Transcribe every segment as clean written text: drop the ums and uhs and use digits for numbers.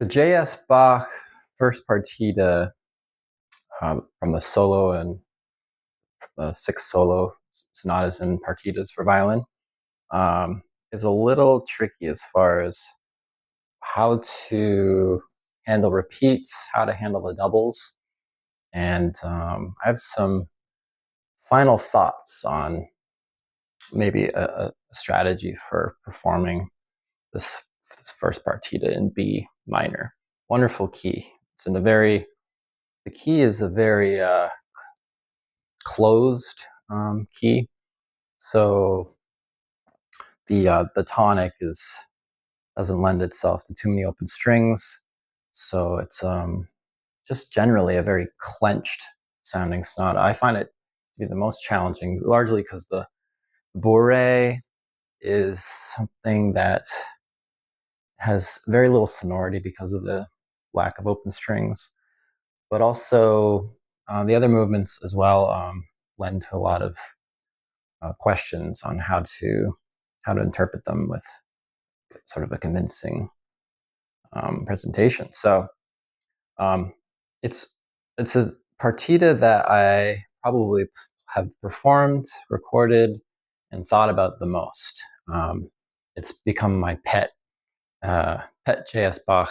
The J.S. Bach first partita from the solo and six solo sonatas and partitas for violin is a little tricky as far as how to handle repeats, how to handle the doubles, and I have some final thoughts on maybe a strategy for performing this first partita in B minor. Wonderful key. It's in a very the key is a very closed key, so the tonic doesn't lend itself to too many open strings. So it's just generally a very clenched sounding sonata. I find it to be the most challenging, largely because the bourrée is something that has very little sonority because of the lack of open strings, but also the other movements as well lend to a lot of questions on how to interpret them with sort of a convincing presentation. So um, it's it's a partita that I probably have performed, recorded, and thought about the most. It's become my pet J.S. Bach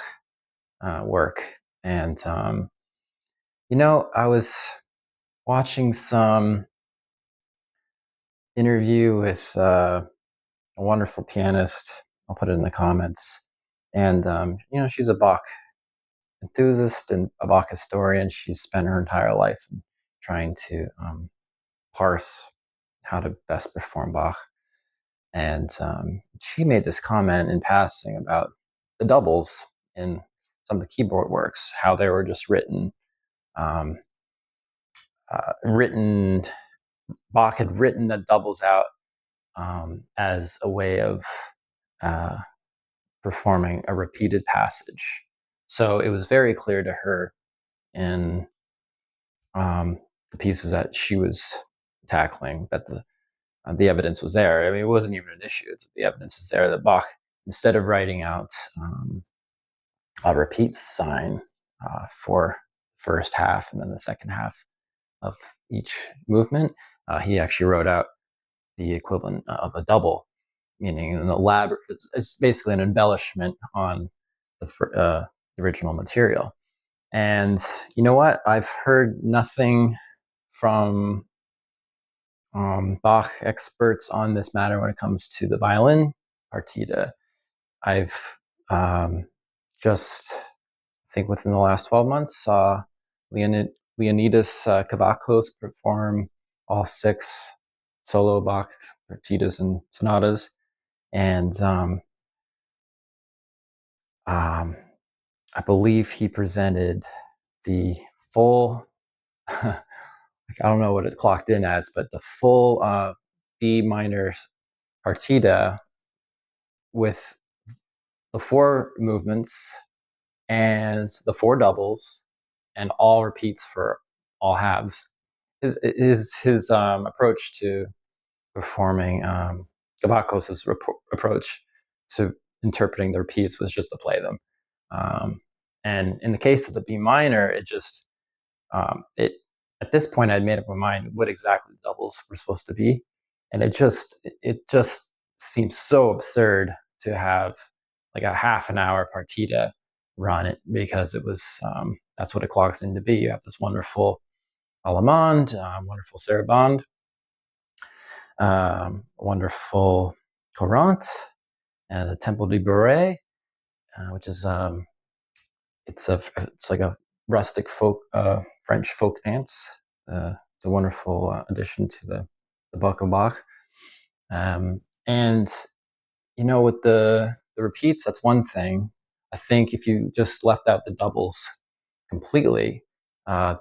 work, and I was watching some interview with a wonderful pianist. I'll put it in the comments. And she's a Bach enthusiast and a Bach historian. She's spent her entire life trying to parse how to best perform Bach. And she made this comment in passing about the doubles in some of the keyboard works, how they were just um, written. Bach had written the doubles out as a way of uh, performing a repeated passage. So it was very clear to her in the pieces that she was tackling that the evidence was there. I mean, it wasn't even an issue. The evidence is there that Bach, instead of writing out a repeat sign for the first half and then the second half of each movement, he actually wrote out the equivalent of a double, meaning an elaborate. It's basically an embellishment on the original material. And you know what? I've heard nothing from Bach experts on this matter when it comes to the violin partita. I've just, I think within the last 12 months, saw Leonidas Kavakos perform all six solo Bach partitas and sonatas. And I believe he presented the full, I don't know what it clocked in as, but the full B minor partita with the four movements and the four doubles and all repeats for all halves. His approach to performing Kavakos' approach to interpreting the repeats was just to play them. And in the case of the B minor, it at this point I'd made up my mind what exactly the doubles were supposed to be, and it just seems so absurd to have like a half an hour partita run it, because it was that's what it clocks in to be. You have this wonderful allemande, wonderful sarabande, wonderful courante, and a tempo di bourrée, which is it's like a rustic folk French folk dance. It's a wonderful addition to the book of Bach. And with the repeats, that's one thing. I think if you just left out the doubles completely,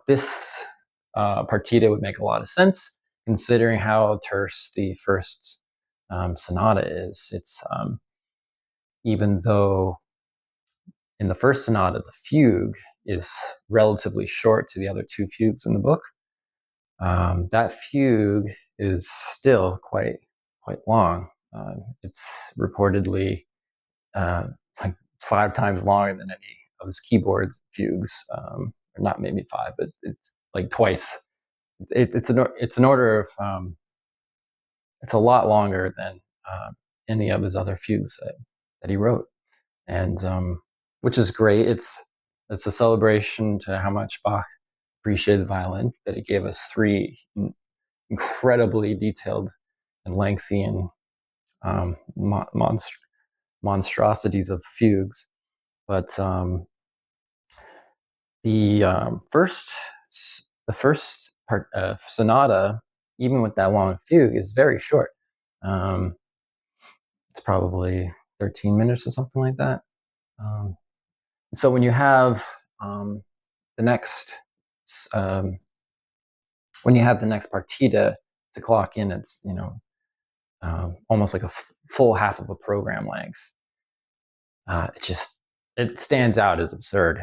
this partita would make a lot of sense, considering how terse the first sonata is. It's even though in the first sonata the fugue is relatively short to the other two fugues in the book, that fugue is still quite long. It's reportedly like 5 times longer than any of his keyboard fugues, or not maybe 5, but it's like twice. It's an order of it's a lot longer than any of his other fugues that he wrote, and which is great. It's a celebration to how much Bach appreciated the violin, that he gave us 3 incredibly detailed and lengthy and monstrosities of fugues. But the first part of sonata, even with that long fugue, is very short. It's probably 13 minutes or something like that. So when you have the next partita to clock in, it's almost like a full half of a program length. It stands out as absurd.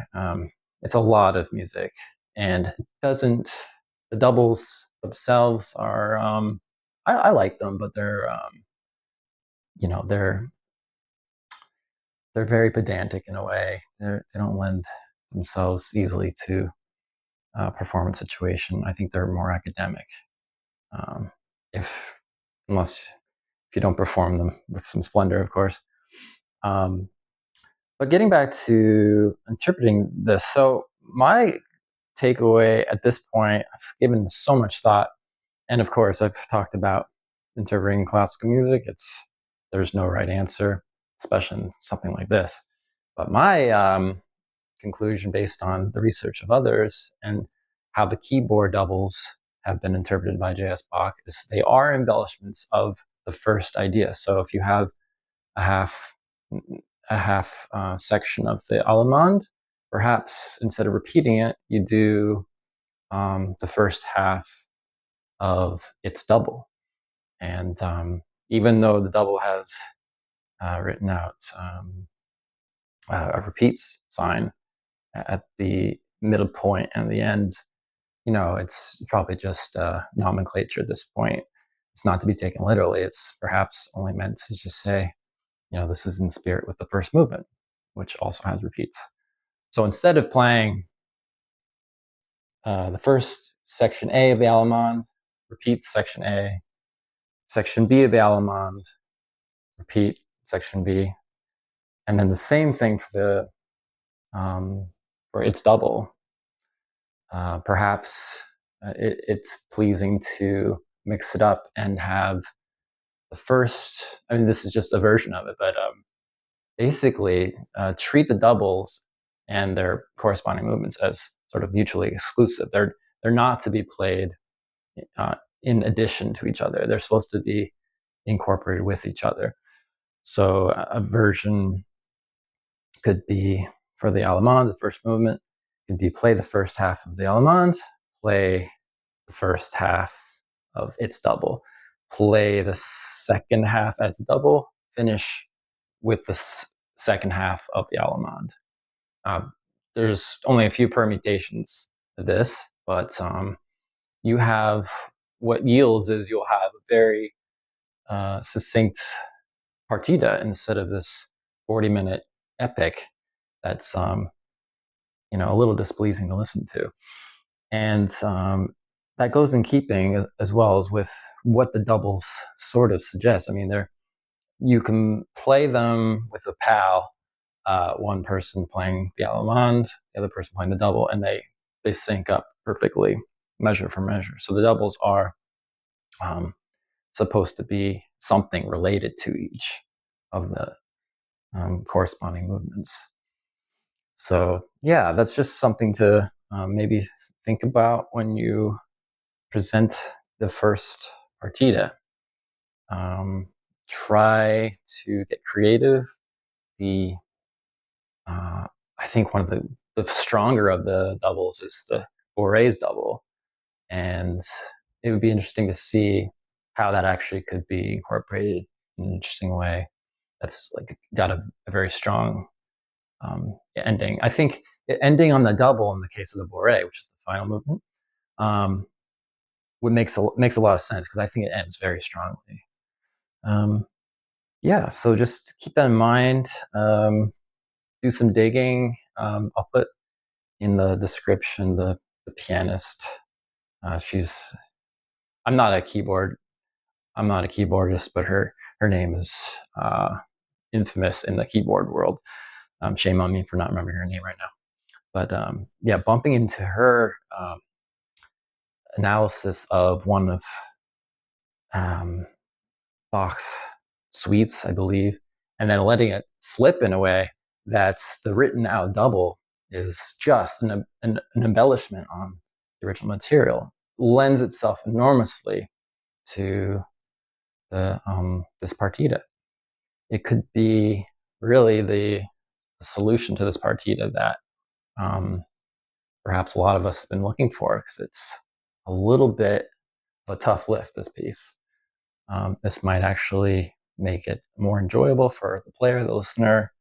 It's a lot of music, and it doesn't. The doubles themselves are. I like them, but they're they're very pedantic in a way. They don't lend themselves easily to a performance situation. I think they're more academic. If you don't perform them with some splendor, of course. But getting back to interpreting this, so my takeaway at this point, I've given so much thought, and of course, I've talked about interpreting classical music. There's no right answer, especially in something like this. But my conclusion, based on the research of others and how the keyboard doubles have been interpreted by J.S. Bach, is they are embellishments of the first idea. So if you have a half section of the Allemande, perhaps instead of repeating it, you do the first half of its double. And even though the double has written out a repeats sign at the middle point and the end, it's probably just nomenclature at this point. It's not to be taken literally. It's perhaps only meant to just say, this is in spirit with the first movement, which also has repeats. So instead of playing the first section A of the Allemande, repeat section A, section B of the Allemande, repeat section B, and then the same thing for its double. Perhaps it's pleasing to mix it up and have the first. I mean, this is just a version of it, but basically treat the doubles and their corresponding movements as sort of mutually exclusive. They're not to be played in addition to each other. They're supposed to be incorporated with each other. So a version could be, for the Allemande, the first movement, could be play the first half of the Allemande, play the first half of its double, play the second half as a double, finish with the second half of the Allemande. There's only a few permutations of this, but you have, what yields is you'll have a very succinct partita instead of this 40-minute epic that's a little displeasing to listen to. And that goes in keeping as well as with what the doubles sort of suggest. I mean, you can play them with a pal, one person playing the Allemande, the other person playing the double, and they sync up perfectly, measure for measure. So the doubles are supposed to be something related to each of the corresponding movements. So yeah, that's just something to maybe think about when you present the first partita. Try to get creative. I think one of the stronger of the doubles is the Boré's double, and it would be interesting to see how that actually could be incorporated in an interesting way. That's like got a very strong ending. I think ending on the double in the case of the Boré, which is the final movement, makes a lot of sense, because I think it ends very strongly. Yeah, so just keep that in mind. Do some digging. I'll put in the description the pianist. She's I'm not a keyboard I'm not a keyboardist, but her name is infamous in the keyboard world. Shame on me for not remembering her name right now. But yeah, bumping into her analysis of one of um, Bach's suites, I believe, and then letting it slip in a way that's the written out double is just an embellishment on the original material, lends itself enormously to this partita. It could be really the solution to this partita that um, perhaps a lot of us have been looking for, because it's a little bit of a tough lift, this piece. This might actually make it more enjoyable for the player, the listener,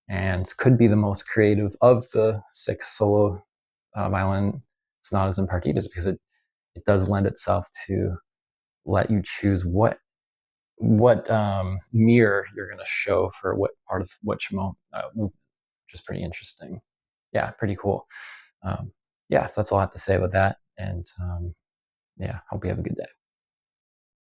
and could be the most creative of the 6 solo violin sonatas and partitas, because it does lend itself to let you choose what mirror you're going to show for what part of which movement, which is pretty interesting. Yeah, pretty cool. Yeah, that's all I have to say about that. And yeah, hope you have a good day.